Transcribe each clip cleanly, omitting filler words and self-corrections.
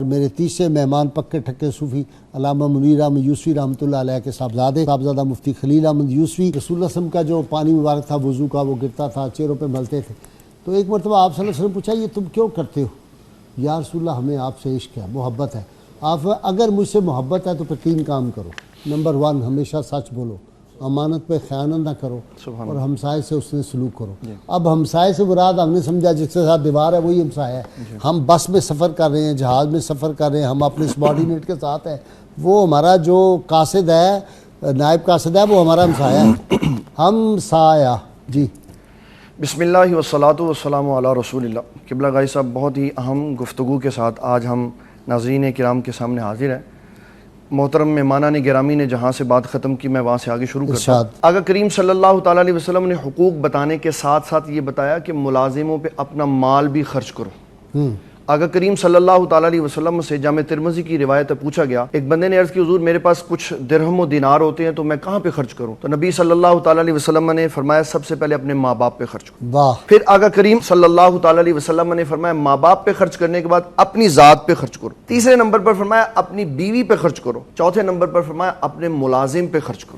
میرے تیسرے مہمان پکے ٹھکے صوفی علامہ منیر احمد یوسفی رحمۃ اللہ علیہ کے صاحبزادہ مفتی خلیل احمد یوسفی، رسول اللہ صلی اللہ علیہ وسلم کا جو پانی مبارک تھا وضو کا وہ گرتا تھا، چہروں پہ ملتے تھے. تو ایک مرتبہ آپ صلی اللہ علیہ وسلم پوچھا یہ تم کیوں کرتے ہو؟ یا رسول اللہ ہمیں آپ سے عشق ہے، محبت ہے. آپ اگر مجھ سے محبت ہے تو پھر 3 کام کرو. نمبر 1 ہمیشہ سچ بولو، امانت پہ خیانت نہ کرو، اور ہمسائے سے اس نے سلوک کرو. اب ہمسائے سے مراد ہم نے سمجھا جس کے ساتھ دیوار ہے وہی ہمسایہ ہے. ہم بس میں سفر کر رہے ہیں، جہاز میں سفر کر رہے ہیں، ہم اپنے سبارڈینیٹ کے ساتھ ہیں، وہ ہمارا جو قاصد ہے، نائب قاصد ہے، وہ ہمارا ہمسایہ ہے. ہمسایہ. جی بسم اللہ والصلاۃ والسلام علی رسول اللہ. قبلہ غائی صاحب بہت ہی اہم گفتگو کے ساتھ آج ہم ناظرین کرام کے سامنے حاضر ہیں. محترم مہمانان گرامی نے جہاں سے بات ختم کی میں وہاں سے آگے شروع کرتا ہوں. آقا کریم صلی اللہ تعالیٰ علیہ وسلم نے حقوق بتانے کے ساتھ ساتھ یہ بتایا کہ ملازموں پہ اپنا مال بھی خرچ کرو. آقا کریم صلی اللہ تعالیٰ علیہ وسلم سے جامع ترمذی کی روایت پوچھا گیا، ایک بندے نے عرض کی حضور میرے پاس کچھ درہم و دینار ہوتے ہیں تو میں کہاں پہ خرچ کروں؟ تو نبی صلی اللہ تعالیٰ علیہ وسلم نے فرمایا سب سے پہلے اپنے ماں باپ پہ خرچ کرو. پھر آقا کریم صلی اللہ تعالیٰ علیہ وسلم نے فرمایا ماں باپ پہ خرچ کرنے کے بعد اپنی ذات پہ خرچ کرو. تیسرے نمبر پر فرمایا اپنی بیوی پہ خرچ کرو. چوتھے نمبر پر فرمایا اپنے ملازم پہ خرچ کرو.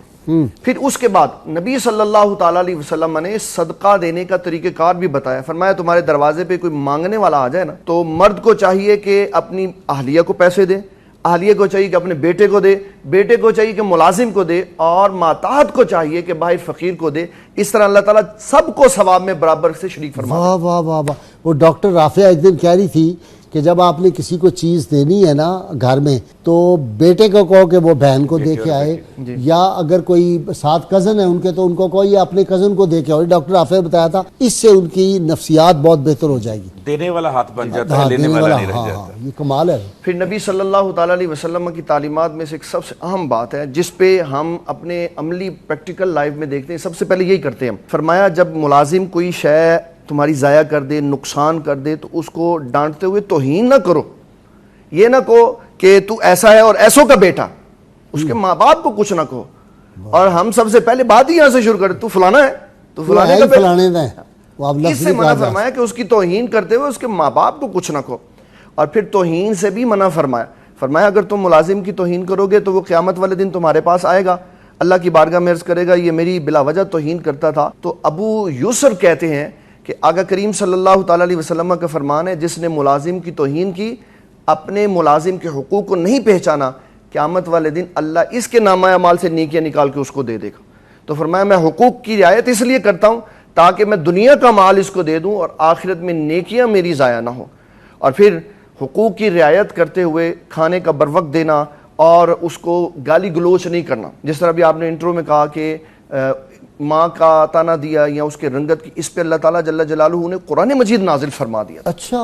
پھر اس کے بعد نبی صلی اللہ تعالیٰ علیہ وسلم نے صدقہ دینے کا طریقہ کار بھی بتایا. فرمایا تمہارے دروازے پہ کوئی مانگنے والا آ جائے نا تو مرد کو چاہیے کہ اپنی اہلیہ کو پیسے دے، اہلیہ کو چاہیے کہ اپنے بیٹے کو دے، بیٹے کو چاہیے کہ ملازم کو دے، اور ماتحت کو چاہیے کہ باہر فقیر کو دے. اس طرح اللہ تعالیٰ سب کو ثواب میں برابر سے شریک فرما. واہ واہ واہ واہ. وہ ڈاکٹر رافعہ ایک دن کہہ رہی تھی کہ جب آپ نے کسی کو چیز دینی ہے نا گھر میں تو بیٹے کو کہو کہ وہ بہن کو دے کے آئے، یا اگر کوئی ساتھ کزن ہے ان کے تو ان کو کہو یہ اپنے کزن کو دے کے آئے. ڈاکٹر رافعہ نے بتایا تھا اس سے ان کی نفسیات بہت بہتر ہو جائے گی. دینے والا ہاتھ بن جاتا ہے، لینے والا نہیں رہ جاتا. یہ کمال ہے. پھر نبی صلی اللہ تعالیٰ علیہ وسلم کی تعلیمات میں سے ایک سب سے اہم بات ہے جس پہ ہم اپنے عملی پریکٹیکل لائف میں دیکھتے ہیں، سب سے پہلے یہی کرتے ہیں. فرمایا جب ملازم کوئی شے تمہاری ضائع کر دے، نقصان کر دے تو اس کو ڈانٹتے ہوئے توہین نہ کرو. یہ نہ کہو کہ تو ایسا ہے اور ایسوں کا بیٹا، اس کے ماں باپ کو کچھ نہ کہو. اور ہم سب سے پہلے بات ہی یہاں سے شروع کریں، تو فلانا ہے، تو فلانے کا بیٹا. اس سے منع فرمایا کہ اس کی توہین کرتے ہوئے اس کے ماں باپ کو کچھ نہ کہو. اور پھر توہین سے بھی منع فرمایا. فرمایا اگر تم ملازم کی توہین کرو گے تو وہ قیامت والے دن تمہارے پاس آئے گا، اللہ کی بارگاہ میں عرض کرے گا یہ میری بلا وجہ توہین کرتا تھا. تو ابو یوسف کہتے ہیں کہ آقا کریم صلی اللہ تعالیٰ علیہ وسلم کا فرمان ہے جس نے ملازم کی توہین کی، اپنے ملازم کے حقوق کو نہیں پہچانا، قیامت والے دن اللہ اس کے نامہ اعمال سے نیکیاں نکال کے اس کو دے دے گا. تو فرمایا میں حقوق کی رعایت اس لیے کرتا ہوں تاکہ میں دنیا کا مال اس کو دے دوں اور آخرت میں نیکیاں میری ضائع نہ ہو. اور پھر حقوق کی رعایت کرتے ہوئے کھانے کا بروقت دینا اور اس کو گالی گلوچ نہیں کرنا. جس طرح بھی آپ نے انٹرو میں کہا کہ ماں کا تانا دیا یا اس کے رنگت کی، اس پہ اللہ تعالیٰ جل جلالہ نے قرآن مجید نازل فرما دیا. اچھا.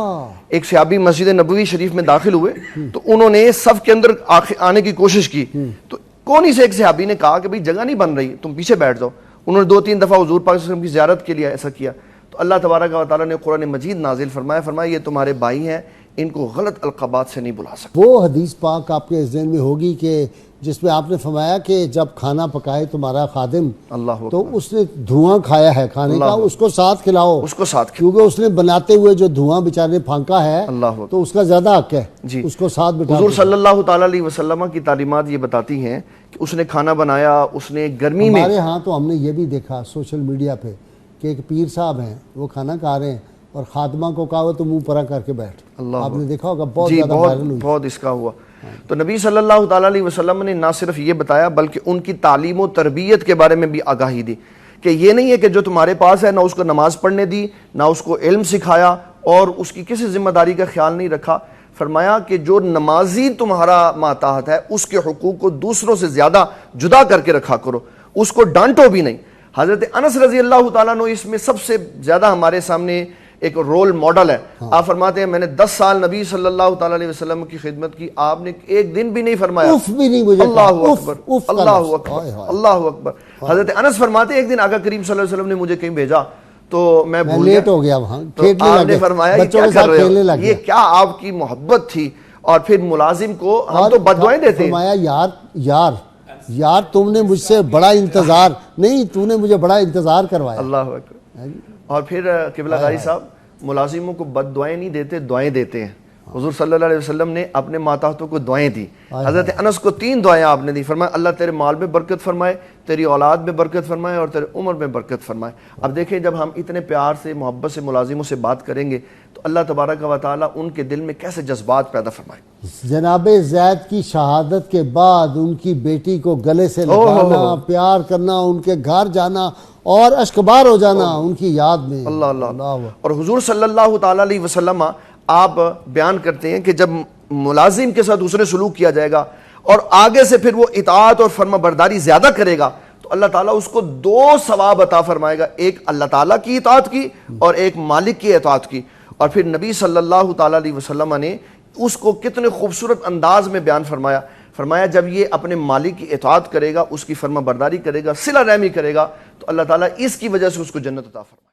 ایک صحابی مسجد نبوی شریف میں داخل ہوئے تو انہوں نے صف کے اندر آنے کی کوشش کی تو کون سے ایک صحابی نے کہا کہ بھئی جگہ نہیں بن رہی، تم پیچھے بیٹھ جاؤ. انہوں نے 2-3 دفعہ حضور پاک صلی اللہ علیہ وسلم کی زیارت کے لیے ایسا کیا تو اللہ تبارک و تعالیٰ نے قرآن مجید نازل فرمایا یہ تمہارے بھائی ہیں، ان کو غلط القابات سے نہیں بلا سکتے. وہ حدیث پاک آپ کے ذہن میں ہوگی کہ جس میں آپ نے فرمایا کہ جب کھانا پکائے تمہارا خادم تو اس نے دھواں کھایا ہے کھانے کا، اس کو ساتھ کھلاؤ، اس کو ساتھ کیونکہ اس نے بناتے ہوئے جو دھواں بیچارے نے پھانکا ہے تو اس کا زیادہ حق ہے اس کو ساتھ بٹھا. حضور صلی اللہ تعالیٰ علیہ وسلم کی تعلیمات یہ بتاتی ہیں کہ اس نے کھانا بنایا، اس نے گرمی میں. ہمارے ہاں تو ہم نے یہ بھی دیکھا سوشل میڈیا پہ کہ ایک پیر صاحب ہیں وہ کھانا کھا رہے ہیں اور خادمہ کو کہا تو منہ پرا کر کے بیٹھ. آپ نے دیکھا ہوگا بہت زیادہ وائرل ہوئی. بہت اس کا ہوا. تو نبی صلی اللہ تعالیٰ علیہ وسلم نے نہ صرف یہ بتایا بلکہ ان کی تعلیم و تربیت کے بارے میں بھی آگاہی دی کہ یہ نہیں ہے کہ جو تمہارے پاس ہے نہ اس کو نماز پڑھنے دی، نہ اس کو علم سکھایا اور اس کی کسی ذمہ داری کا خیال نہیں رکھا. فرمایا کہ جو نمازی تمہارا ماتحت ہے اس کے حقوق کو دوسروں سے زیادہ جدا کر کے رکھا کرو، اس کو ڈانٹو بھی نہیں. حضرت انس رضی اللہ تعالیٰ عنہ اس میں سب سے زیادہ ہمارے سامنے ایک رول ماڈل ہے. آپ فرماتے ہیں میں نے 10 سال نبی صلی اللہ تعالیٰ علیہ وسلم کی خدمت کی، آپ نے ایک دن بھی نہیں فرمایا اف بھی نہیں مجھے. اللہ اکبر اللہ اکبر اللہ اکبر. حضرت انس فرماتے ہیں ایک دن آقا کریم صلی اللہ علیہ وسلم نے مجھے کہیں بھیجا تو میں بھول گیا، لیٹ ہو گیا وہاں، تو آپ نے فرمایا یہ کیا کر رہے ہو، یہ کیا آپ کی محبت تھی. اور پھر ملازم کو ہم تو بددعائیں دیتے ہیں. فرمایا یار تم نے مجھ سے بڑا انتظار نہیں، تو نے مجھے بڑا انتظار کروایا. اللہ اکبر. اور پھر قبلہ غاری صاحب ملازموں کو بد دعائیں نہیں دیتے، دعائیں دیتے ہیں. حضور صلی اللہ علیہ وسلم نے اپنے ماتحتوں کو دعائیں دی. حضرت انس کو 3 دعائیں آپ نے دی. فرمایا اللہ تیرے مال میں برکت فرمائے, تیری اولاد میں برکت فرمائے اور تیرے عمر میں برکت فرمائے. اب دیکھیں جب ہم اتنے پیار سے محبت سے ملازموں سے بات کریں گے تو اللہ تبارک و تعالیٰ ان کے دل میں کیسے جذبات پیدا فرمائے. جناب زید کی شہادت کے بعد ان کی بیٹی کو گلے سے لگانا, پیار کرنا, ان کے گھر جانا اور اشکبار ہو جانا ان کی یاد میں. اللہ اللہ. اور حضور صلی اللہ تعالیٰ علیہ وسلم آپ بیان کرتے ہیں کہ جب ملازم کے ساتھ دوسرے سلوک کیا جائے گا اور آگے سے پھر وہ اطاعت اور فرما برداری زیادہ کرے گا تو اللہ تعالیٰ اس کو 2 ثواب عطا فرمائے گا, ایک اللہ تعالیٰ کی اطاعت کی اور ایک مالک کی اطاعت کی. اور پھر نبی صلی اللہ تعالیٰ علیہ وسلم نے اس کو کتنے خوبصورت انداز میں بیان فرمایا جب یہ اپنے مالک کی اطاعت کرے گا, اس کی فرما برداری کرے گا, صلہ رحمی کرے گا تو اللہ تعالیٰ اس کی وجہ سے اس کو جنت عطا فرمائے.